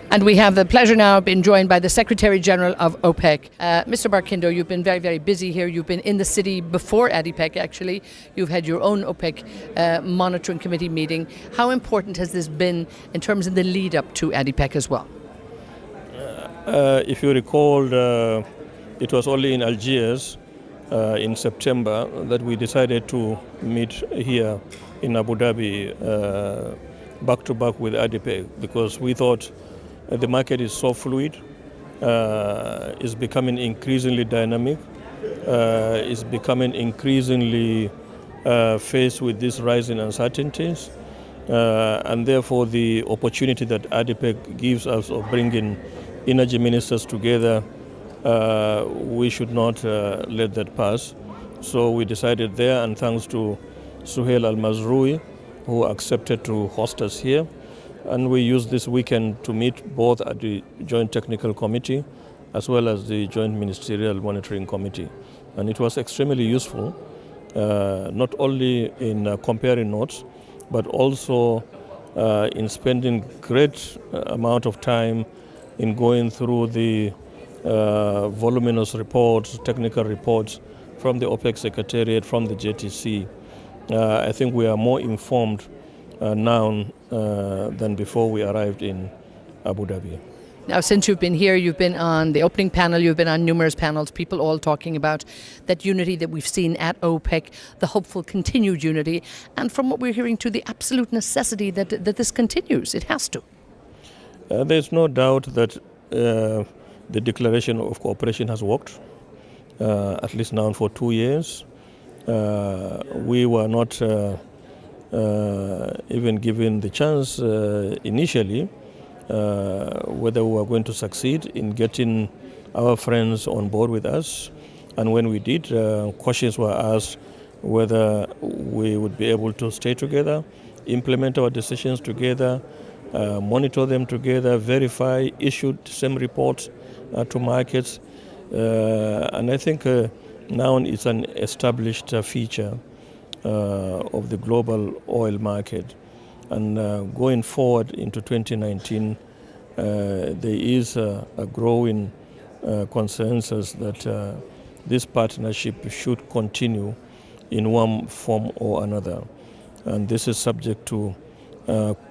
And we have the pleasure now of being joined by the Secretary General of OPEC. Mr. Barkindo, you've been very, very busy here. You've been in the city before ADIPEC, actually. You've had your own OPEC monitoring committee meeting. How important has this been in terms of the lead up to ADIPEC as well? If you recall, it was only in Algiers in September that we decided to meet here in Abu Dhabi back to back with ADIPEC, because we thought the market is so fluid, is becoming increasingly dynamic, is becoming increasingly faced with these rising uncertainties, and therefore the opportunity that ADIPEC gives us of bringing energy ministers together, we should not let that pass. So we decided there, and thanks to Suhail Al-Mazroui, who accepted to host us here. And we used this weekend to meet both at the Joint Technical Committee as well as the Joint Ministerial Monitoring Committee. And it was extremely useful, not only in comparing notes, but also in spending great amount of time in going through the voluminous reports, technical reports from the OPEC Secretariat, from the JTC. I think we are more informed now than before we arrived in Abu Dhabi. Now, since you've been here, you've been on the opening panel, you've been on numerous panels, people all talking about that unity that we've seen at OPEC, the hopeful continued unity, and from what we're hearing to the absolute necessity that this continues. It has to. There's no doubt that the declaration of cooperation has worked, at least now for 2 years. We were not even given the chance initially whether we were going to succeed in getting our friends on board with us. And when we did, questions were asked whether we would be able to stay together, implement our decisions together, monitor them together, verify, issue same reports to markets. And I think now it's an established feature of the global oil market. And going forward into 2019, there is a growing consensus that this partnership should continue in one form or another. And this is subject to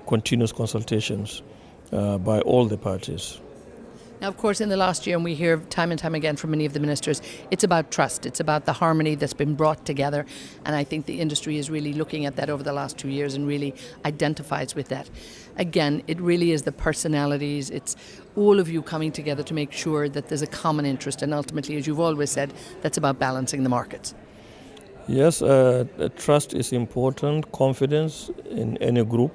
continuous consultations by all the parties. Now, of course, in the last year, and we hear time and time again from many of the ministers, it's about trust. It's about the harmony that's been brought together. And I think the industry is really looking at that over the last 2 years and really identifies with that. Again, it really is the personalities. It's all of you coming together to make sure that there's a common interest. And ultimately, as you've always said, that's about balancing the markets. Yes, trust is important, confidence in any group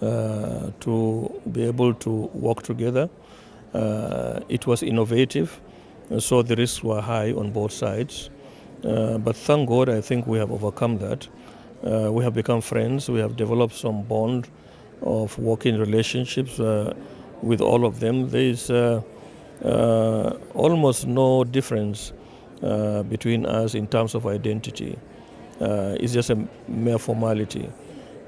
to be able to work together. It was innovative, so the risks were high on both sides. But thank God, I think we have overcome that. We have become friends. We have developed some bond of working relationships with all of them. There is almost no difference between us in terms of identity. It's just a mere formality.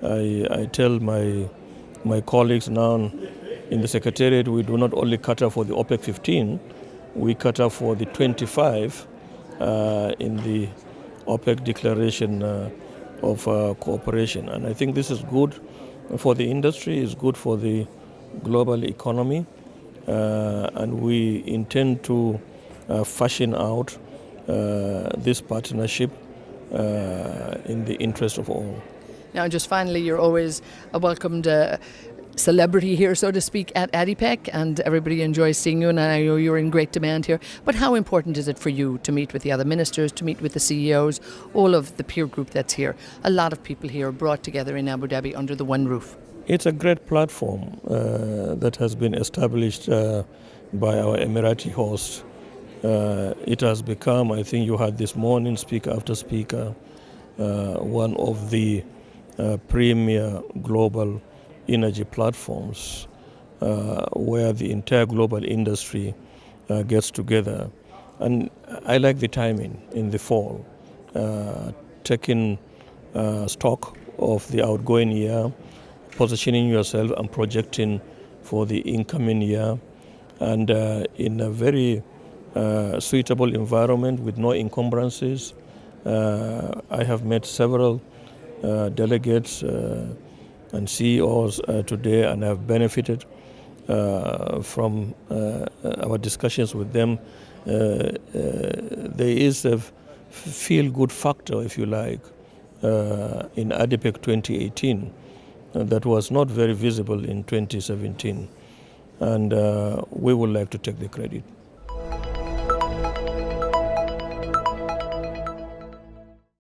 I tell my colleagues now in the Secretariat, we do not only cater for the OPEC 15, we cater for the 25 in the OPEC declaration of cooperation. And I think this is good for the industry, it's good for the global economy, and we intend to fashion out this partnership in the interest of all. Now, just finally, you're always a welcomed celebrity here, so to speak, at ADIPEC, and everybody enjoys seeing you, and I know you're in great demand here. But how important is it for you to meet with the other ministers, to meet with the CEOs, all of the peer group that's here? A lot of people here brought together in Abu Dhabi under the one roof. It's a great platform that has been established by our Emirati host. It has become, I think you had this morning, speaker after speaker, one of the premier global energy platforms where the entire global industry gets together. And I like the timing in the fall, taking stock of the outgoing year, positioning yourself and projecting for the incoming year, and in a very suitable environment with no encumbrances. I have met several delegates and CEOs today, and have benefited from our discussions with them. There is a feel-good factor, if you like, in ADIPEC 2018 that was not very visible in 2017. And we would like to take the credit.